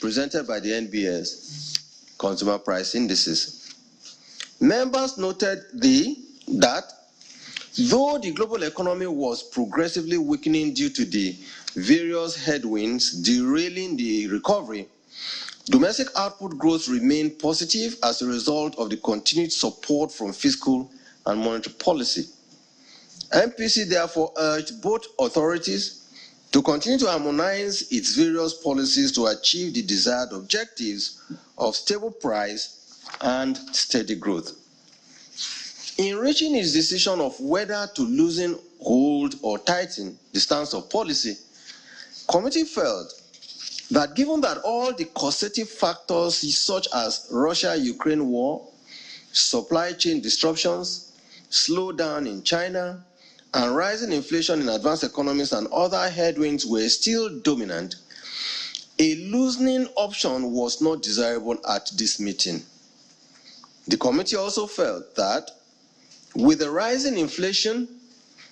presented by the NBS Consumer Price Indices. Members noted that though the global economy was progressively weakening due to the various headwinds derailing the recovery, domestic output growth remained positive as a result of the continued support from fiscal and monetary policy. MPC therefore urged both authorities to continue to harmonize its various policies to achieve the desired objectives of stable price and steady growth. In reaching its decision of whether to loosen, hold, or tighten the stance of policy, committee felt that given that all the causative factors such as Russia-Ukraine war, supply chain disruptions, slowdown in China, and rising inflation in advanced economies and other headwinds were still dominant, a loosening option was not desirable at this meeting. The committee also felt that with the rising inflation,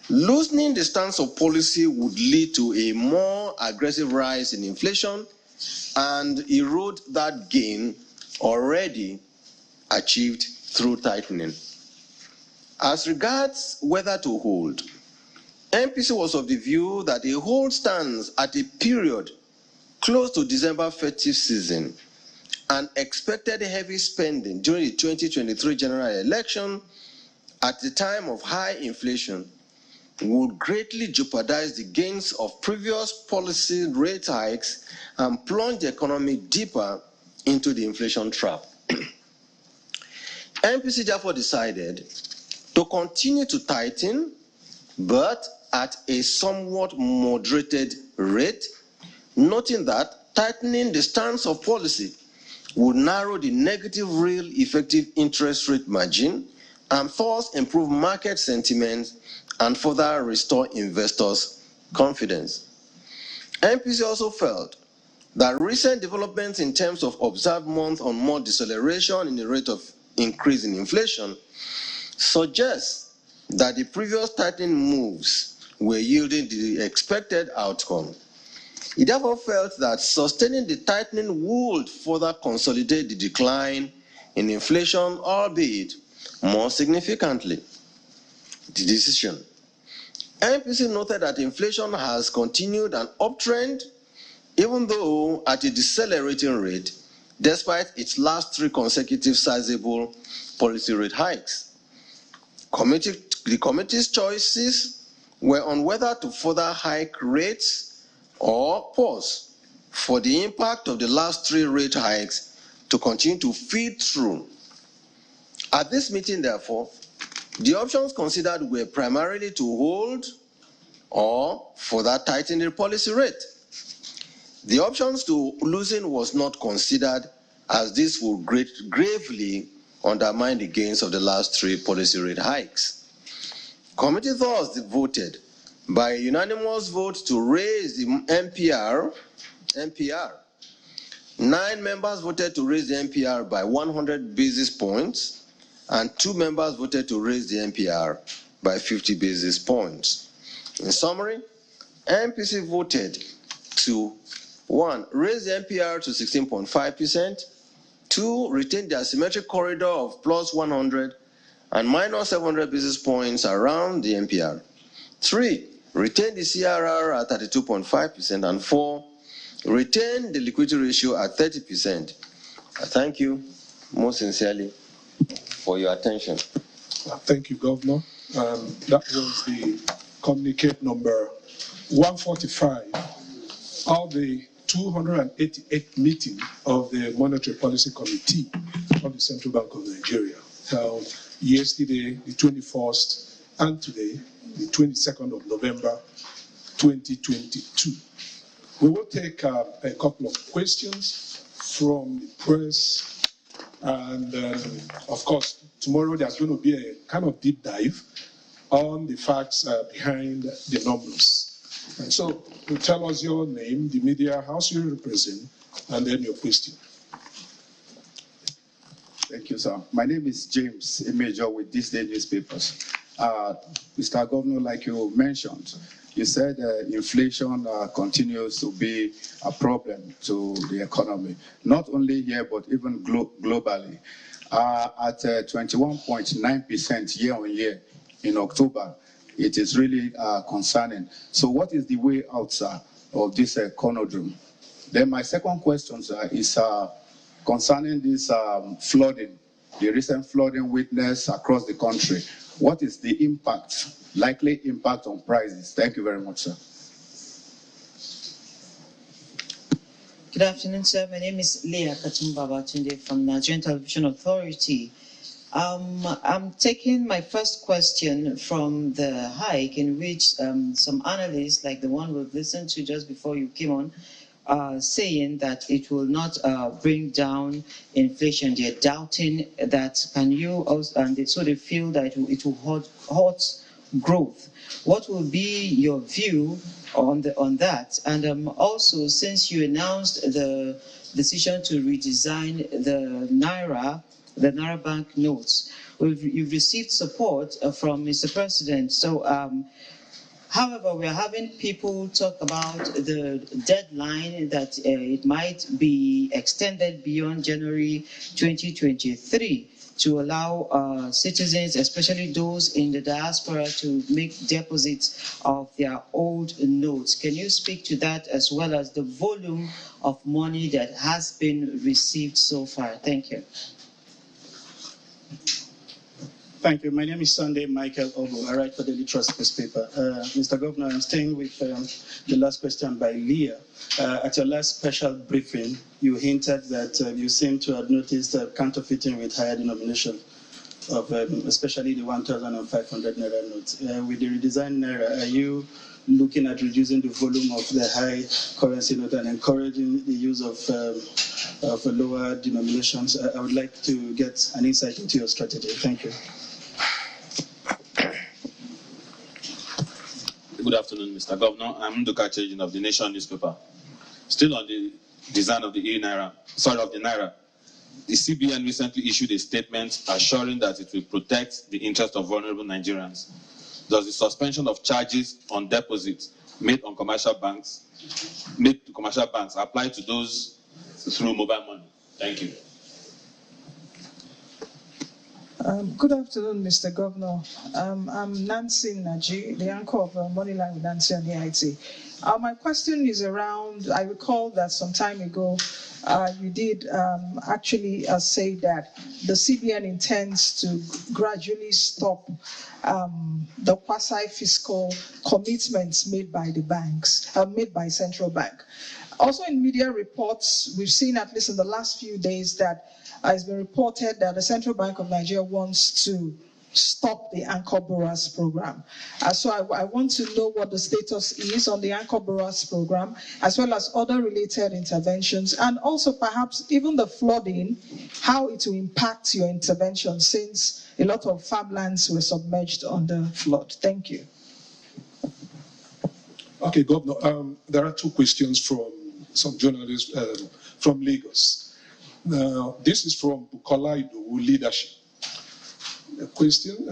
loosening the stance of policy would lead to a more aggressive rise in inflation and erode that gain already achieved through tightening. As regards whether to hold, MPC was of the view that a hold stands at a period close to December festive season and expected heavy spending during the 2023 general election at the time of high inflation would greatly jeopardize the gains of previous policy rate hikes and plunge the economy deeper into the inflation trap. MPC therefore decided to continue to tighten, but at a somewhat moderated rate, noting that tightening the stance of policy would narrow the negative real effective interest rate margin and thus improve market sentiment and further restore investors' confidence. MPC also felt that recent developments in terms of observed month-on-month deceleration in the rate of increase in inflation suggests that the previous tightening moves were yielding the expected outcome. It therefore felt that sustaining the tightening would further consolidate the decline in inflation, albeit more significantly. The decision. MPC noted that inflation has continued an uptrend, even though at a decelerating rate, despite its last 3 consecutive sizable policy rate hikes. The committee's choices were on whether to further hike rates or pause for the impact of the last 3 rate hikes to continue to feed through. At this meeting, therefore, the options considered were primarily to hold or further tighten the policy rate. The options to loosen was not considered, as this would gravely undermine the gains of the last 3 policy rate hikes. Committee thus voted by a unanimous vote to raise the MPR. 9 members voted to raise the MPR by 100 basis points, and 2 members voted to raise the MPR by 50 basis points. In summary, MPC voted to 1. Raise the MPR to 16.5%, 2. Retain the asymmetric corridor of plus 100 and minus 700 basis points around the MPR, 3. Retain the CRR at 32.5%, and 4. Retain the liquidity ratio at 30%. I thank you most sincerely for your attention. Thank you, Governor. That was the communique number 145 of the 288th meeting of the Monetary Policy Committee of the Central Bank of Nigeria, held yesterday, the 21st, and today, the 22nd of November, 2022. We will take a couple of questions from the press, and of course, tomorrow there's going to be a kind of deep dive on the facts behind the numbers. And so, you tell us your name, the media house you represent, and then your question. Thank you, sir. My name is James, a major with This Day newspapers. Mr. Governor, like you mentioned, You said inflation continues to be a problem to the economy, not only here, but even globally. At 21.9% year on year in October, it is really concerning. So what is the way out, sir, of this conundrum? Then my second question, sir, is concerning this flooding, the recent flooding witnessed across the country. What is the impact, likely impact on prices? Thank you very much, sir. Good afternoon, sir. My name is Leah Katumbabatunde from Nigerian Television Authority. I'm taking my first question from the hike in which some analysts, like the one we've listened to just before you came on, saying that it will not bring down inflation. They're doubting that. Can you also, and so they feel that it will hurt growth. What will be your view on that? And also, since you announced the decision to redesign the Naira bank notes, you've received support from Mr. President. So, however, we are having people talk about the deadline that it might be extended beyond January 2023 to allow citizens, especially those in the diaspora, to make deposits of their old notes. Can you speak to that, as well as the volume of money that has been received so far? Thank you. Thank you. My name is Sunday Michael Obo. I write for the Daily Trust newspaper. Mr. Governor, I'm staying with the last question by Leah. At your last special briefing, you hinted that you seem to have noticed counterfeiting with higher denomination of especially the 1,500 Naira notes. With the redesigned Naira, are you looking at reducing the volume of the high currency note and encouraging the use of lower denominations? I would like to get an insight into your strategy. Thank you. Good afternoon, Mr. Governor. I'm Nduka Chejin of the Nation newspaper. Still on the design of the Naira. The CBN recently issued a statement assuring that it will protect the interest of vulnerable Nigerians. Does the suspension of charges on deposits made to commercial banks apply to those through mobile money? Thank you. Good afternoon, Mr. Governor. I'm Nancy Naji, the anchor of Moneyline with Nancy on the IT. My question is around, I recall that some time ago, you did actually say that the CBN intends to gradually stop the quasi-fiscal commitments made by the banks, made by central bank. Also in media reports, we've seen, at least in the last few days, that it's been reported that the Central Bank of Nigeria wants to stop the Anchor Borrowers program. So I want to know what the status is on the Anchor Borrowers program, as well as other related interventions, and also perhaps even the flooding, how it will impact your intervention, since a lot of farmlands were submerged on the flood. Thank you. Okay, Governor, there are two questions from some journalists from Lagos. Now, this is from Bukola Idowu Leadership. The question,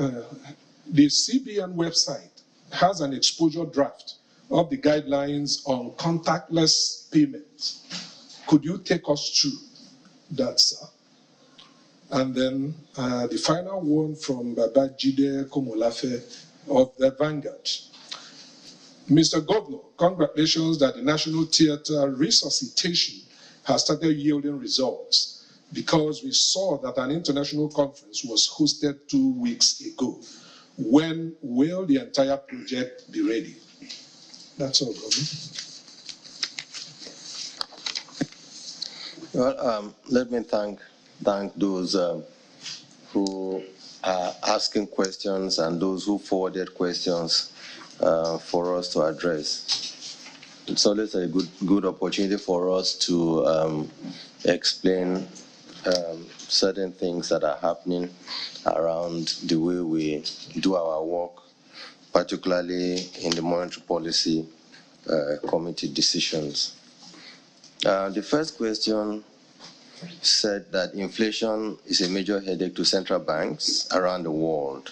the CBN website has an exposure draft of the guidelines on contactless payments. Could you take us through that, sir? And then the final one from Babajide Komolafe of the Vanguard. Mr. Governor, congratulations that the National Theatre resuscitation has started yielding results, because we saw that an international conference was hosted 2 weeks ago. When will the entire project be ready? That's all, Governor. Well, let me thank those who are asking questions and those who forwarded questions for us to address. It's always a good opportunity for us to explain certain things that are happening around the way we do our work, particularly in the monetary policy committee decisions. The first question said that inflation is a major headache to central banks around the world.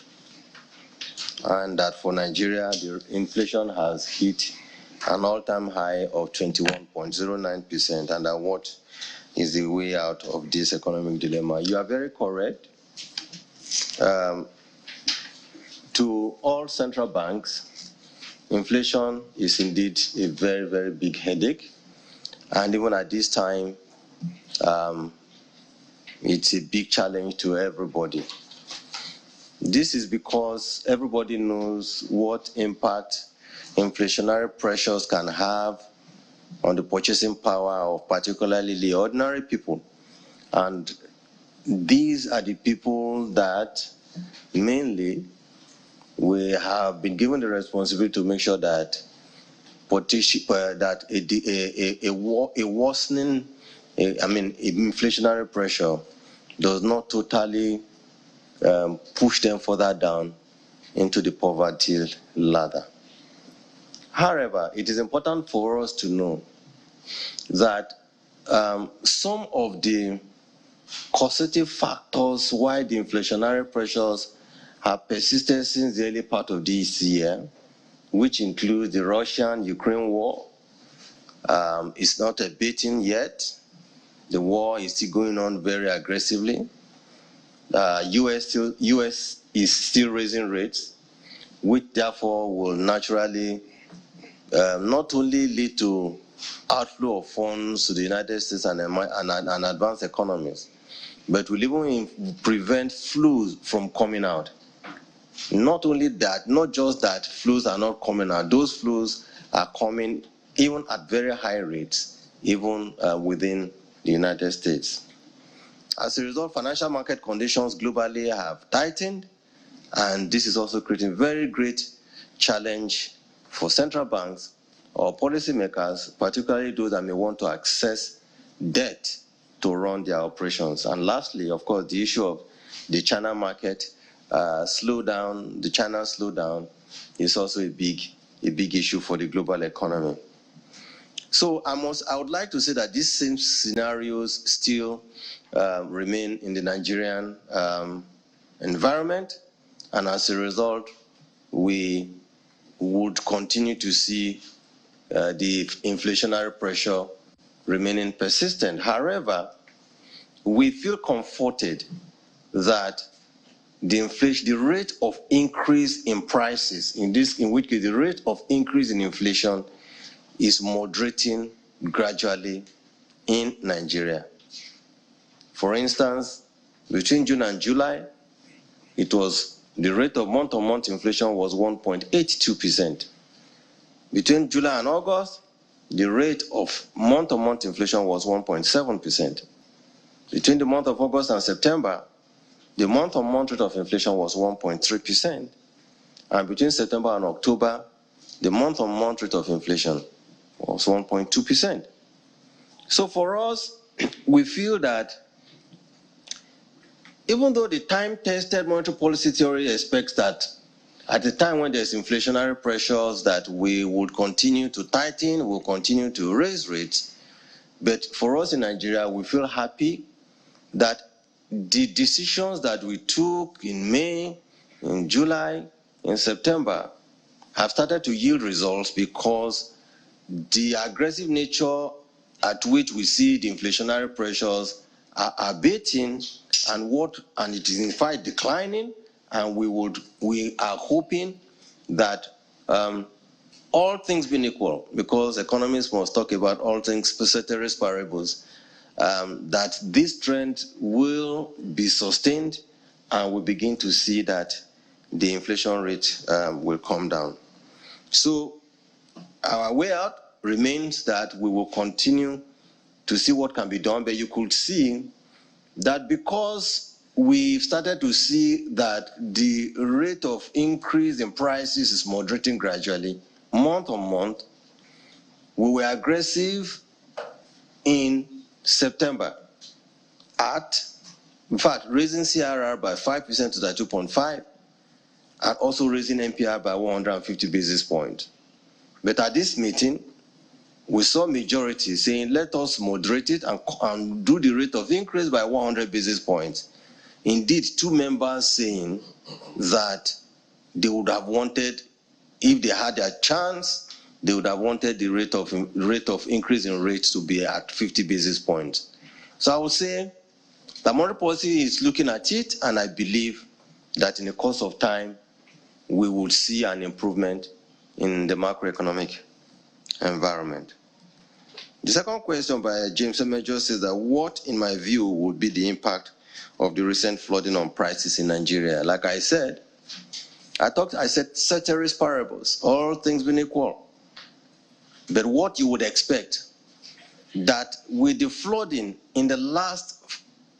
and that for Nigeria, the inflation has hit an all-time high of 21.09%, and that what is the way out of this economic dilemma. You are very correct. To all central banks, inflation is indeed a very, very big headache. And even at this time, it's a big challenge to everybody. This is because everybody knows what impact inflationary pressures can have on the purchasing power of particularly the ordinary people. And these are the people that mainly we have been given the responsibility to make sure that a worsening, inflationary pressure does not totally push them further down into the poverty ladder. However, it is important for us to know that some of the causative factors why the inflationary pressures have persisted since the early part of this year, which includes the Russian-Ukraine war, is not abating yet. The war is still going on very aggressively. US is still raising rates, which therefore will naturally not only lead to outflow of funds to the United States and advanced economies, but will even prevent flows from coming out. Not only that, not just that flows are not coming out, those flows are coming even at very high rates, even within the United States. As a result, financial market conditions globally have tightened, and this is also creating very great challenge for central banks or policymakers, particularly those that may want to access debt to run their operations. And lastly, of course, the issue of the China market slowdown, the China slowdown is also a big issue for the global economy. So I would like to say that these same scenarios still remain in the Nigerian environment, and as a result, we would continue to see the inflationary pressure remaining persistent. However, we feel comforted that the rate of increase in prices, in which case the rate of increase in inflation is moderating gradually in Nigeria. For instance, between June and July, the rate of month-on-month inflation was 1.82%. Between July and August, the rate of month-on-month inflation was 1.7%. Between the month of August and September, the month-on-month rate of inflation was 1.3%. And between September and October, the month-on-month rate of inflation was 1.2%. So for us, we feel that even though the time-tested monetary policy theory expects that at the time when there's inflationary pressures that we would continue to tighten, we'll continue to raise rates, but for us in Nigeria, we feel happy that the decisions that we took in May, in July, in September have started to yield results, because the aggressive nature at which we see the inflationary pressures are abating, and it is in fact declining, and we are hoping that all things being equal, because economists must talk about all things ceteris paribus, that this trend will be sustained, and we begin to see that the inflation rate will come down. So our way out remains that we will continue to see what can be done, but you could see that because we've started to see that the rate of increase in prices is moderating gradually, month on month, we were aggressive in September in fact, raising CRR by 5% to that 2.5, and also raising NPR by 150 basis points. But at this meeting, we saw majority saying, let us moderate it and do the rate of increase by 100 basis points. Indeed, two members saying that they would have wanted, if they had their chance, they would have wanted the rate of increase in rates to be at 50 basis points. So I would say the monetary policy is looking at it, and I believe that in the course of time, we will see an improvement in the macroeconomic environment. The second question by James Emefiele says that what, in my view, would be the impact of the recent flooding on prices in Nigeria? Like I said, I said ceteris paribus, all things being equal. But what you would expect, that with the flooding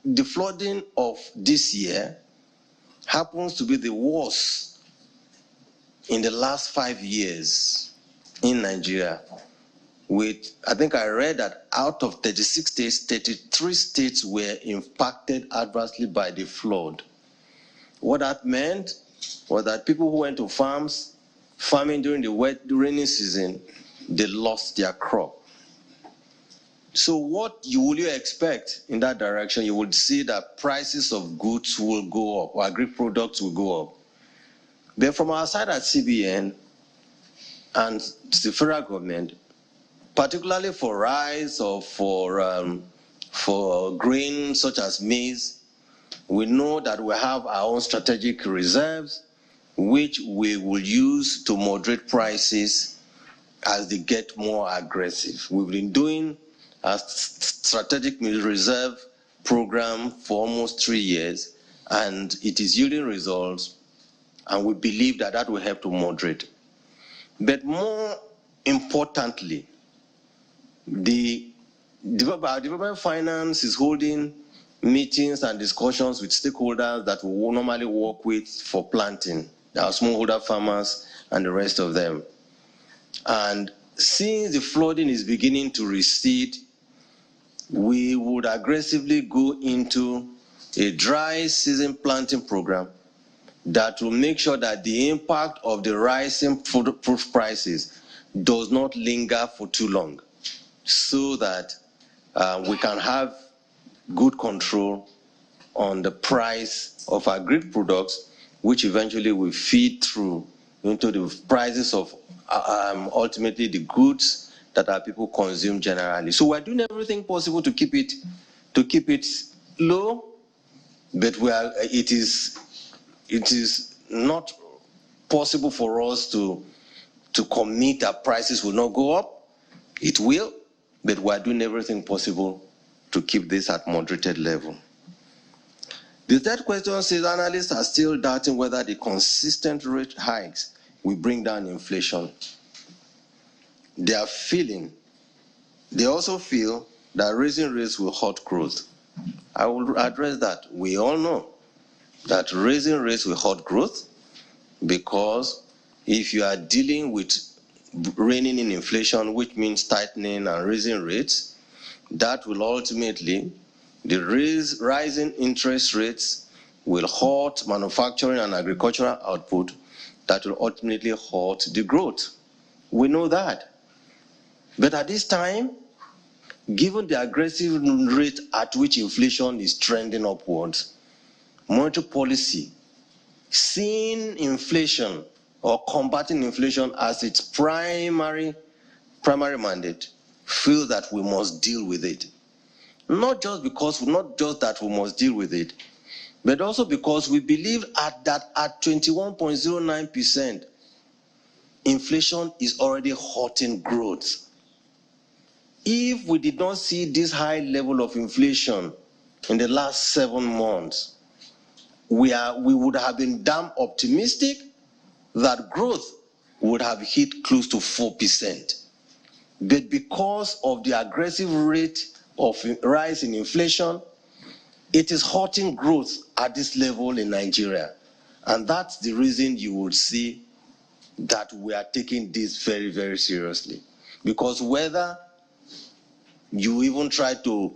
the flooding of this year happens to be the worst in the last 5 years in Nigeria. I think I read that out of 36 states, 33 states were impacted adversely by the flood. What that meant was that people who went to farming during the rainy season, they lost their crop. So what will you expect in that direction? You would see that prices of goods will go up, or agri-products will go up. But from our side at CBN and the federal government, particularly for rice or for grain such as maize, we know that we have our own strategic reserves, which we will use to moderate prices as they get more aggressive. We've been doing a strategic reserve program for almost 3 years, and it is yielding results, and we believe that that will help to moderate. But more importantly, the Development Finance is holding meetings and discussions with stakeholders that we will normally work with for planting, our smallholder farmers and the rest of them. And since the flooding is beginning to recede, we would aggressively go into a dry season planting program that will make sure that the impact of the rising food prices does not linger for too long, so that we can have good control on the price of agri products, which eventually will feed through into the prices of ultimately the goods that our people consume generally. So we're doing everything possible to keep it low, but it is not possible for us to commit that prices will not go up. It will, but we're doing everything possible to keep this at moderated level. The third question says analysts are still doubting whether the consistent rate hikes will bring down inflation. They also feel that raising rates will hurt growth. I will address that. We all know that raising rates will hurt growth, because if you are dealing with reining in inflation, which means tightening and raising rates, that will ultimately, rising interest rates will hurt manufacturing and agricultural output, that will ultimately hurt the growth. We know that. But at this time, given the aggressive rate at which inflation is trending upwards, monetary policy, seeing inflation or combating inflation as its primary mandate, feels that we must deal with it. Not just that we must deal with it, but also because we believe at 21.09%, inflation is already hurting growth. If we did not see this high level of inflation in the last 7 months, we would have been damn optimistic that growth would have hit close to 4%. But because of the aggressive rate of rise in inflation, it is hurting growth at this level in Nigeria. And that's the reason you will see that we are taking this very, very seriously. Because whether you even try to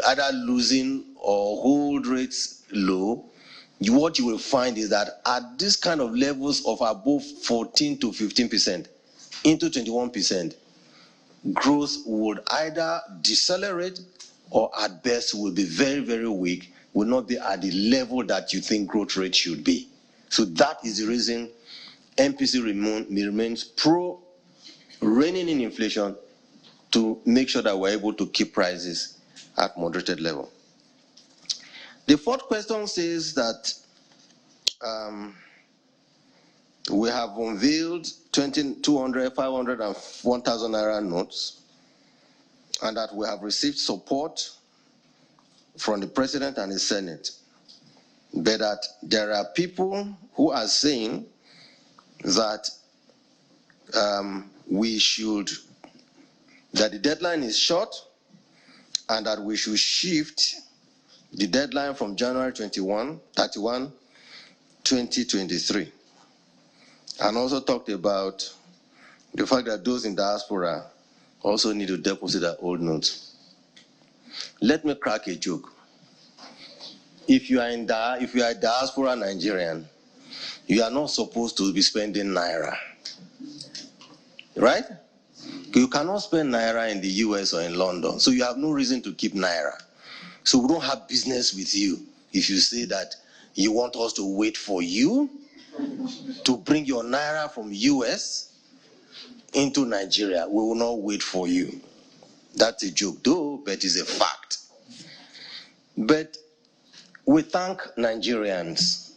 either loosen or hold rates low, what you will find is that at this kind of levels of above 14 to 15%, into 21%, growth would either decelerate or at best will be very, very weak, will not be at the level that you think growth rate should be. So that is the reason MPC remains pro reining in inflation to make sure that we're able to keep prices at moderated level. The fourth question says that we have unveiled 200, 500, and 1,000 Naira notes, and that we have received support from the President and the Senate. But that there are people who are saying that that the deadline is short and that we should shift the deadline from January 31, 2023. And also talked about the fact that those in diaspora also need to deposit their old notes. Let me crack a joke. If you are a diaspora Nigerian, you are not supposed to be spending Naira. Right? You cannot spend Naira in the US or in London, so you have no reason to keep Naira. So we don't have business with you if you say that you want us to wait for you to bring your Naira from US into Nigeria. We will not wait for you. That's a joke though, but it's a fact. But we thank Nigerians.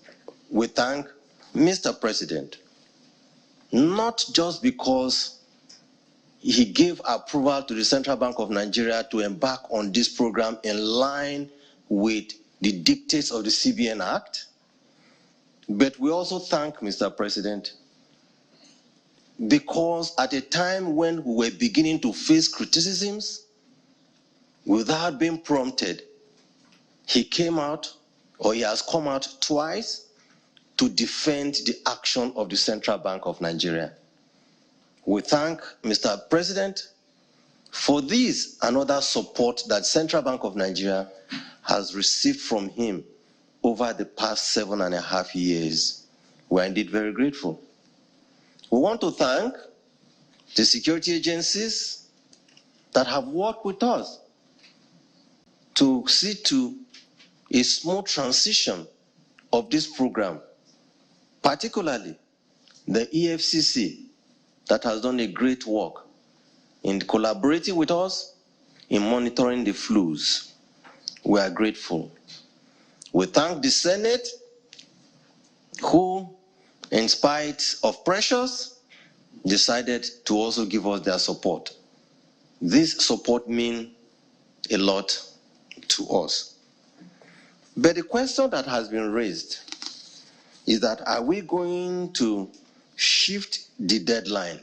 We thank Mr. President, not just because he gave approval to the Central Bank of Nigeria to embark on this program in line with the dictates of the CBN Act, but we also thank Mr. President because at a time when we were beginning to face criticisms, without being prompted, he came out, or he has come out twice to defend the action of the Central Bank of Nigeria. We thank Mr. President for this and other support that Central Bank of Nigeria has received from him over the past 7.5 years. We are indeed very grateful. We want to thank the security agencies that have worked with us to see to a smooth transition of this program, particularly the EFCC that has done a great work in collaborating with us in monitoring the flows. We are grateful. We thank the Senate who, in spite of pressures, decided to also give us their support. This support means a lot to us. But the question that has been raised is that, are we going to shift the deadline?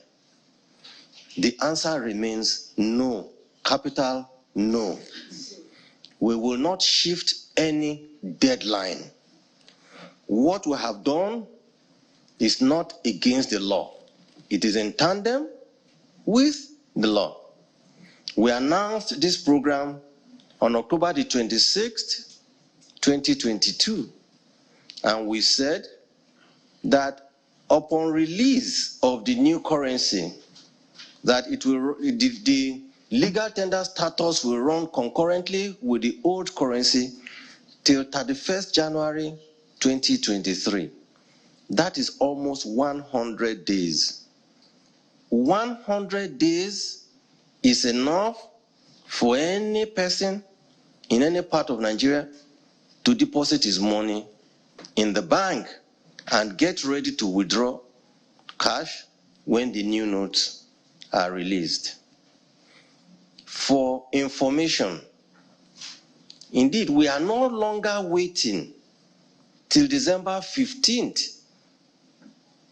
The answer remains no, capital no. We will not shift any deadline. What we have done is not against the law. It is in tandem with the law. We announced this program on October the 26th, 2022, and we said that upon release of the new currency, that the legal tender status will run concurrently with the old currency till 31st January 2023. That is almost 100 days. 100 days is enough for any person in any part of Nigeria to deposit his money in the bank and get ready to withdraw cash when the new notes are released. For information, indeed, we are no longer waiting till December 15th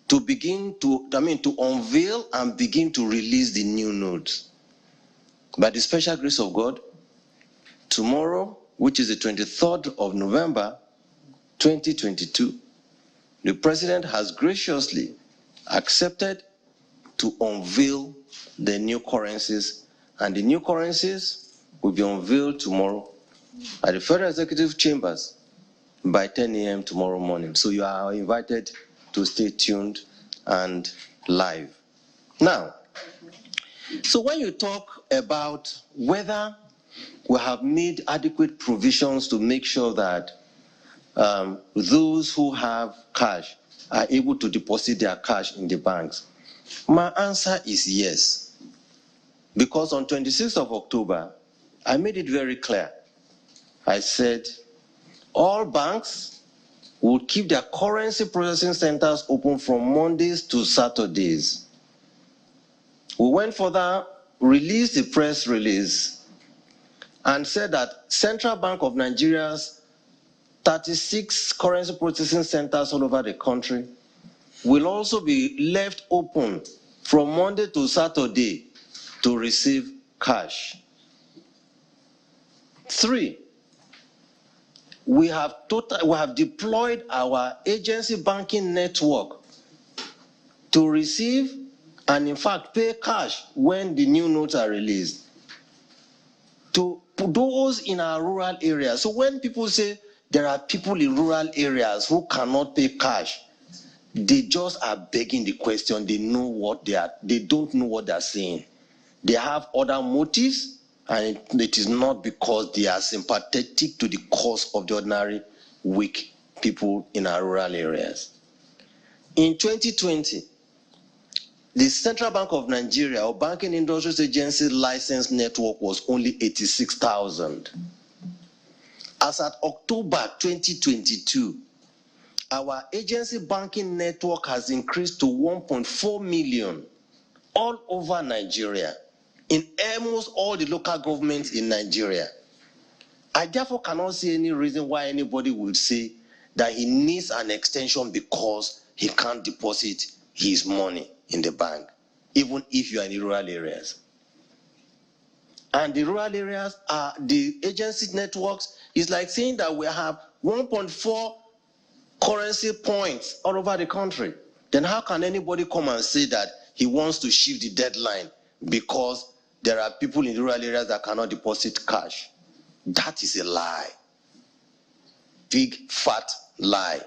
to unveil and begin to release the new notes. By the special grace of God, tomorrow, which is the 23rd of November, 2022, the President has graciously accepted to unveil the new currencies, and the new currencies will be unveiled tomorrow at the Federal Executive Chambers by 10 a.m. tomorrow morning. So you are invited to stay tuned and live. Now, so when you talk about whether we have made adequate provisions to make sure that those who have cash are able to deposit their cash in the banks? My answer is yes. Because on 26th of October, I made it very clear. I said all banks would keep their currency processing centers open from Mondays to Saturdays. We went further, released a press release, and said that Central Bank of Nigeria's 36 currency processing centers all over the country will also be left open from Monday to Saturday to receive cash. 3, we have deployed our agency banking network to receive and in fact pay cash when the new notes are released to those in our rural areas. So when people say there are people in rural areas who cannot pay cash, they just are begging the question. They don't know what they are saying. They have other motives, and it is not because they are sympathetic to the cause of the ordinary weak people in our rural areas. In 2020, the Central Bank of Nigeria, or Banking Industries Agency license network, was only 86,000. As at October 2022, our agency banking network has increased to 1.4 million all over Nigeria, in almost all the local governments in Nigeria. I therefore cannot see any reason why anybody would say that he needs an extension because he can't deposit his money in the bank, even if you are in the rural areas. And the rural areas are the agency networks is like saying that we have 1.4 currency points all over the country. Then how can anybody come and say that he wants to shift the deadline because there are people in the rural areas that cannot deposit cash? That is a lie. Big, fat lie.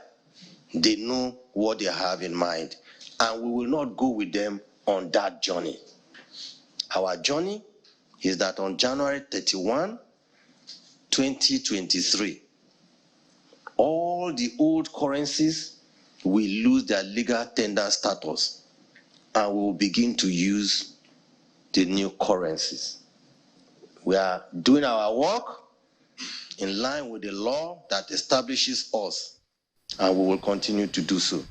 They know what they have in mind, and we will not go with them on that journey. Our journey is that on January 31, 2023, all the old currencies will lose their legal tender status, and we will begin to use the new currencies. We are doing our work in line with the law that establishes us, and we will continue to do so.